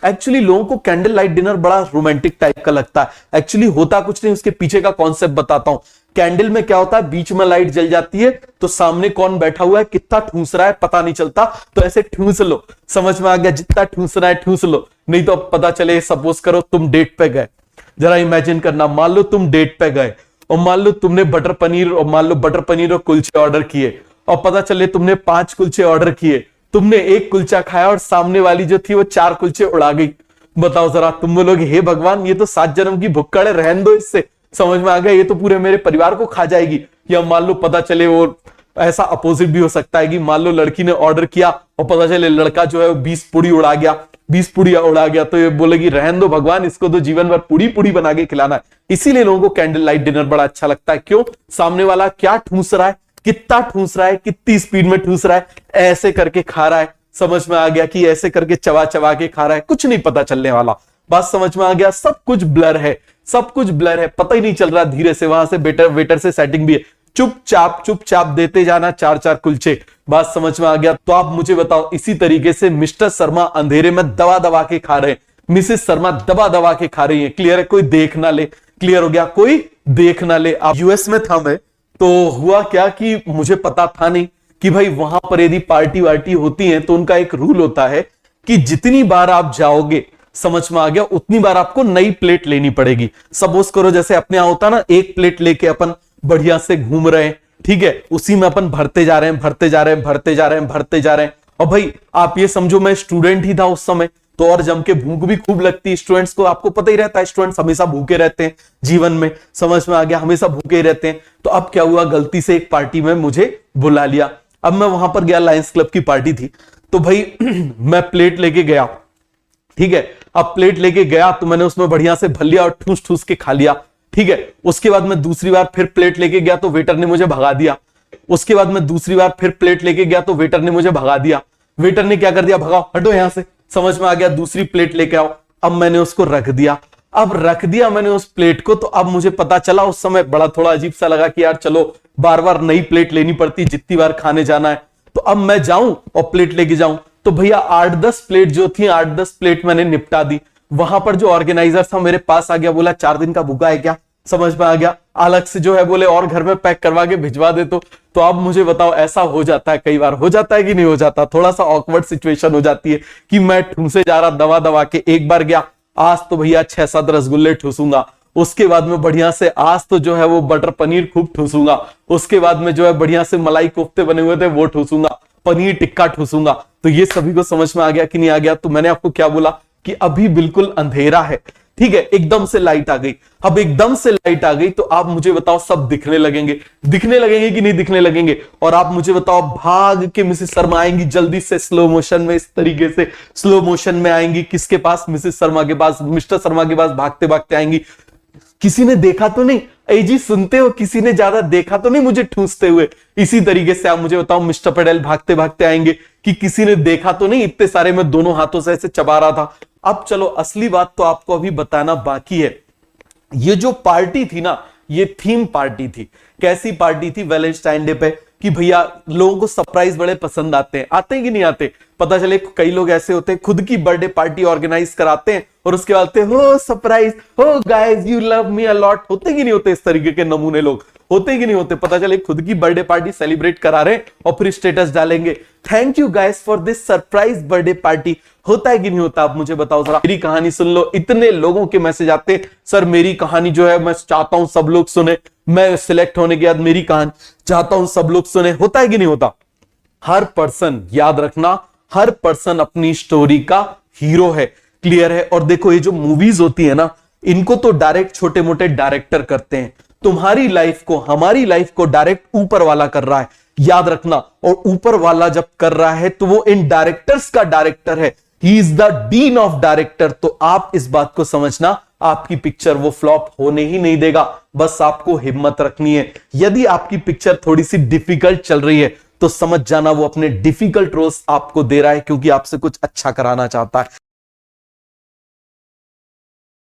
Actually लोगों को candle light dinner बड़ा रोमांटिक टाइप का लगता है। एक्चुअली होता कुछ नहीं, उसके पीछे का कॉन्सेप्ट बताता हूं। कैंडल में क्या होता है, बीच में लाइट जल जाती है तो सामने कौन बैठा हुआ है, कितना ठूस रहा है पता नहीं चलता, तो ऐसे ठूस लो। समझ में आ गया? जितना ठूसना है ठूस लो, नहीं तो अब पता चले, सपोज करो तुम डेट पे गए, जरा इमेजिन करना, मान लो तुम डेट पे गए और मान लो तुमने बटर पनीर और मान लो बटर पनीर और कुलचे ऑर्डर किए और पता चले तुमने 5 कुलचे ऑर्डर किए, तुमने 1 कुलचा खाया और सामने वाली जो थी वो 4 कुलचे उड़ा गई। बताओ जरा, तुम बोलोगे हे भगवान ये तो 7 जन्म की भुक्कड़ है, रहने दो इससे। समझ में आ गया? ये तो पूरे मेरे परिवार को खा जाएगी। या मान लो पता चले वो ऐसा अपोजिट भी हो सकता है कि मान लो लड़की ने ऑर्डर किया और पता चले लड़का जो है 20 पूड़ी उड़ा गया, 20 पूड़ियां उड़ा गया, तो ये बोलेगी रहने दो भगवान, इसको तो जीवन भर पूड़ी पूड़ी बना के खिलाना है। इसीलिए लोगों को कैंडल लाइट डिनर बड़ा अच्छा लगता है। क्यों? सामने वाला क्या ठूस रहा है, कितना ठूस रहा है, कितनी स्पीड में ठूस रहा है, ऐसे करके खा रहा है। समझ में आ गया कि ऐसे करके चबा चबा के खा रहा है, कुछ नहीं पता चलने वाला। बात समझ में आ गया? सब कुछ ब्लर है, सब कुछ ब्लर है, पता ही नहीं चल रहा। धीरे से वहां से वेटर से सेटिंग भी है, चुपचाप देते जाना 4-4 कुलचे। बात समझ में आ गया? तो आप मुझे बताओ, इसी तरीके से मिस्टर शर्मा अंधेरे में दबा दबा के खा रहे हैं, मिसेस शर्मा दबा दबा के खा रही है। क्लियर है? कोई देख ना ले। क्लियर हो गया? कोई देख ना ले। आप यूएस में था मैं, तो हुआ क्या कि मुझे पता था नहीं कि भाई वहां पर यदि पार्टी वार्टी होती है तो उनका एक रूल होता है कि जितनी बार आप जाओगे, समझ में आ गया, उतनी बार आपको नई प्लेट लेनी पड़ेगी। सपोज करो जैसे अपने यहां होता ना, एक प्लेट लेके अपन बढ़िया से घूम रहे हैं, ठीक है, उसी में अपन भरते जा रहे हैं, भरते जा रहे हैं, भरते जा रहे हैं, भरते जा रहे हैं। और भाई आप ये समझो मैं स्टूडेंट ही था उस समय, तो और जम के भूख भी खूब लगती है स्टूडेंट्स को, आपको पता ही रहता है स्टूडेंट्स हमेशा भूखे रहते हैं जीवन में। समझ में आ गया? हमेशा भूखे ही रहते हैं। तो अब क्या हुआ, गलती से एक पार्टी में मुझे बुला लिया। अब मैं वहां पर गया, लायंस क्लब की पार्टी थी, तो भाई मैं प्लेट लेके गया, ठीक है। अब प्लेट लेके गया तो मैंने उसमें बढ़िया से भर लिया और ठूस ठूस के खा लिया, ठीक है। उसके बाद मैं दूसरी बार फिर प्लेट लेके गया तो वेटर ने मुझे भगा दिया। उसके बाद मैं दूसरी बार फिर प्लेट लेके गया तो वेटर ने मुझे भगा दिया। वेटर ने क्या कर दिया, भगाओ, हटो यहां से। समझ में आ गया? दूसरी प्लेट लेके आओ। अब मैंने उसको रख दिया। अब रख दिया मैंने उस प्लेट को, तो अब मुझे पता चला, उस समय बड़ा थोड़ा अजीब सा लगा कि यार चलो बार बार नई प्लेट लेनी पड़ती जितनी बार खाने जाना है। तो अब मैं जाऊं और प्लेट लेके जाऊं, तो भैया 8-10 प्लेट जो थी, 8-10 प्लेट मैंने निपटा दी। वहां पर जो ऑर्गेनाइजर था मेरे पास आ गया, बोला 4 दिन का भूखा है क्या? समझ में आ गया? अलग से जो है बोले और घर में पैक करवा के भिजवा दे। तो अब मुझे बताओ, ऐसा हो जाता है, कई बार हो जाता है कि नहीं हो जाता? थोड़ा सा ऑकवर्ड सिचुएशन हो जाती है कि मैं ठूसे जा रहा दवा दवा के। एक बार गया, आज तो भैया 6-7 रसगुल्ले ठूसूंगा, उसके बाद में बढ़िया से आज तो जो है वो बटर पनीर खूब ठूसूंगा, उसके बाद में जो है बढ़िया से मलाई कोफ्ते बने हुए थे वो ठूसूंगा, पनीर टिक्का ठूसूंगा। तो ये सभी को समझ में आ गया कि नहीं आ गया? तो मैंने आपको क्या बोला कि अभी बिल्कुल अंधेरा है, ठीक है, एकदम से लाइट आ गई। अब एकदम से लाइट आ गई तो आप मुझे बताओ, सब दिखने लगेंगे, दिखने लगेंगे कि नहीं दिखने लगेंगे? और आप मुझे बताओ, भाग के मिसेस शर्मा आएंगी जल्दी से स्लो मोशन में, इस तरीके से स्लो मोशन में आएंगी। किसके पास? मिसेस शर्मा के पास, मिस्टर शर्मा के पास भागते भागते आएंगी। किसी ने देखा तो नहीं? जी सुनते हो, किसी ने ज्यादा देखा तो नहीं मुझे ठूसते हुए? इसी तरीके से आप मुझे बताओ, मिस्टर पटेल भागते भागते आएंगे कि किसी ने देखा तो नहीं, इतने सारे मैं दोनों हाथों से ऐसे चबा रहा था। अब चलो असली बात तो आपको अभी बताना बाकी है। ये जो पार्टी थी ना, ये थीम पार्टी थी। कैसी पार्टी थी? वैलेंटाइन डे पे, कि भैया लोगों को सरप्राइज बड़े पसंद आते हैं। आते हैं कि नहीं आते? पता चले कई लोग ऐसे होते हैं, खुद की बर्थडे पार्टी ऑर्गेनाइज कराते हैं और उसके बाद हो सरप्राइज, हो guys you love me a lot. होते कि नहीं होते? इस तरीके के नमूने लोग होते कि नहीं होते? पता चले खुद की बर्थडे पार्टी सेलिब्रेट करा रहे और फिर स्टेटस डालेंगे, thank you guys for this surprise birthday party. होता है कि नहीं होता? आप मुझे बताओ जरा। मेरी कहानी सुन लो। इतने लोगों के मैसेज आते, सर मेरी कहानी जो है मैं चाहता हूं सब लोग सुने, मैं सिलेक्ट होने के बाद मेरी कहानी चाहता हूं सब लोग सुने। होता है कि नहीं होता? हर पर्सन, याद रखना, हर पर्सन अपनी स्टोरी का हीरो है। क्लियर है? और देखो ये जो मूवीज होती है ना, इनको तो डायरेक्ट छोटे मोटे डायरेक्टर करते हैं। तुम्हारी लाइफ को, हमारी लाइफ को डायरेक्ट ऊपर वाला कर रहा है, याद रखना। और ऊपर वाला जब कर रहा है तो वो इन डायरेक्टर्स का डायरेक्टर है, he is the dean of director. तो आप इस बात को समझना, आपकी पिक्चर वो फ्लॉप होने ही नहीं देगा। बस आपको हिम्मत रखनी है। यदि आपकी पिक्चर थोड़ी सी डिफिकल्ट चल रही है तो समझ जाना वो अपने डिफिकल्ट रोल्स आपको दे रहा है, क्योंकि आपसे कुछ अच्छा कराना चाहता है।